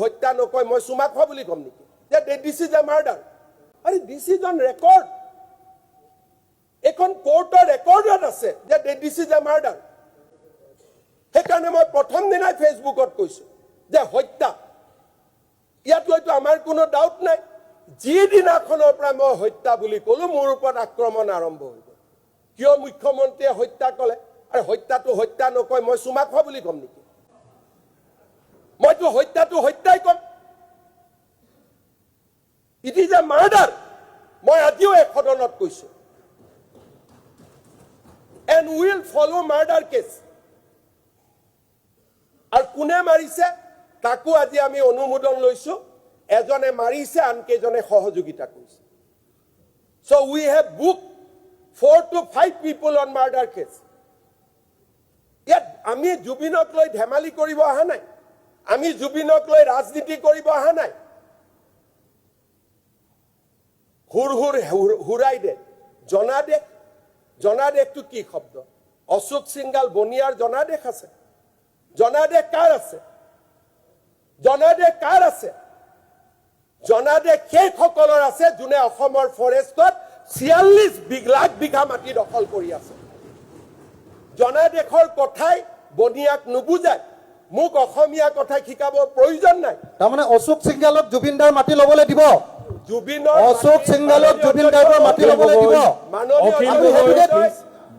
হত্যা নকয় মই চুমা খোৱা বুলি কম নেকি যে দিস ইজ এ মাৰ্ডাৰ আৰে দিস ইজ অন ৰেকৰ্ড এখন কোৰ্টৰ ৰেকৰ্ডত আছে যে দিস ইজ এ মাৰ্ডাৰ সেইকাৰণে মই প্ৰথম দিনাই ফেচবুকত কৈছো যে হত্যা ইয়াত হয়তো আমাৰ কোনো ডাউট নাই যিদিনাখনৰ পৰা মই হত্যা বুলি ক'লো মোৰ ওপৰত আক্ৰমণ আৰম্ভ হৈ গ'ল কিয় মুখ্যমন্ত্ৰীয়ে হত্যা ক'লে আৰু হত্যাটো হত্যা নকয় মই চুমা খোৱা বুলি কম নেকি মইতো হত্যাটো হত্যাই কম ইট ইজ এ মাৰ্ডাৰ মই আজিও এক সদনত কৈছো and will follow murder case আৰু কোনে মাৰিছে তাকো আজি আমি অনুমোদন লৈছো এজনে মাৰিছে আনকেজনে সহযোগিতা কৰিছে so we have booked 4 to 5 people on murder case ইয়াত আমি জুবিনক লৈ ধেমালি কৰিব অহা নাই আমি জুবিনক লৈ ৰাজনীতি কৰিব অহা নাই হুৰাই দে জনাদেশটো কি শব্দ অশোক সিংগাল বনিয়াৰ জনাদেশ আছে জনাদেশ কাৰ আছে জনাদেশ সেই সকলৰ আছে যোনে অসমৰ ফৰেষ্টত 46 লাখ বিঘা মাটি দখল কৰি আছে জনাদেশৰ কথাই বনিয়াক নুবুজায় মোক অসমীয়া কথা শিকাব প্ৰয়োজন নাই তাৰমানে অশোক সিংগালক জুবিনদাৰ মাটি ল'বলৈ দিব অশোক সিংগালক জুবিনদাৰ মাটি ল'বলৈ দিব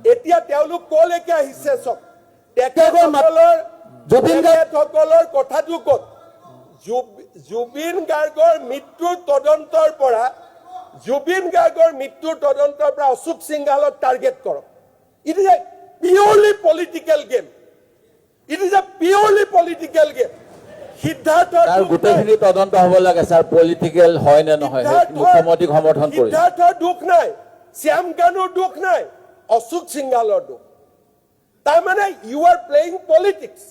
এতিয়া তেওঁলোক কলৈকে আহিছে চব তেখেতসকলৰ কথাটো ক'ত জুবিন গাৰ্গৰ মৃত্যুৰ তদন্তৰ পৰা অশোক সিংগালক টাৰ্গেট কৰক it is a purely political game সিদ্ধাৰ্থৰ গোটেইখিনি তদন্ত হ'ব লাগে স্যাৰ পলিটিকেল হয় নে নহয় মুখ্যমন্ত্ৰীক সমৰ্থন কৰি সিদ্ধাৰ্থৰ দুখ নাই শ্যাম গানুৰ দুখ নাই অশোক সিংগালৰ দুখ তাৰমানে ইউ আৰ প্লেইং পলিটিক্স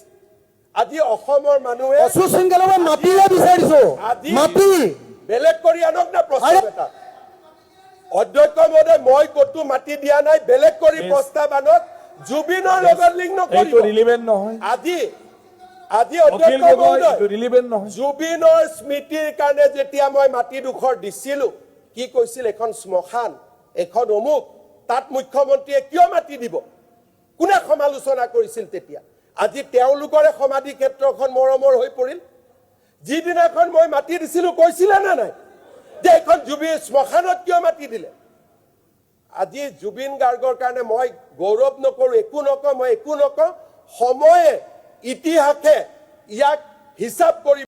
আজি অসমৰ মানুহে অশোক সিংগালক মাটিয়ে বিচাৰিছো মাটি বেলেগ কৰি আনক না প্ৰস্তাৱ এটা অধ্যক্ষ মহোদয় মই কতো মাটি দিয়া নাই বেলেগ কৰি প্ৰস্তাৱ আনক জুবিনৰ লগত লিংক নকৰিব ৰিলিভেন্ট নহয় আজি অধ্যক্ষ মহোদয় জুবিনৰ স্মৃতিৰ কাৰণে যেতিয়া মই মাটিডোখৰ দিছিলো কি কৈছিল এখন শ্মশান এখন অমুক তাত মুখ্যমন্ত্ৰীয়ে কিয় মাটি দিব কোনে সমালোচনা কৰিছিল তেতিয়া আজি তেওঁলোকৰে সমাধি ক্ষেত্ৰখন মৰমৰ হৈ পৰিল যিদিনাখন মই মাটি দিছিলো কৈছিলে না নাই যে এখন জুবিন শ্মশানত কিয় মাটি দিলে আজি জুবিন গাৰ্গৰ কাৰণে মই গৌৰৱ নকৰো একো নকওঁ সময়ে ইতিহাসে ইয়াক হিচাপ কৰি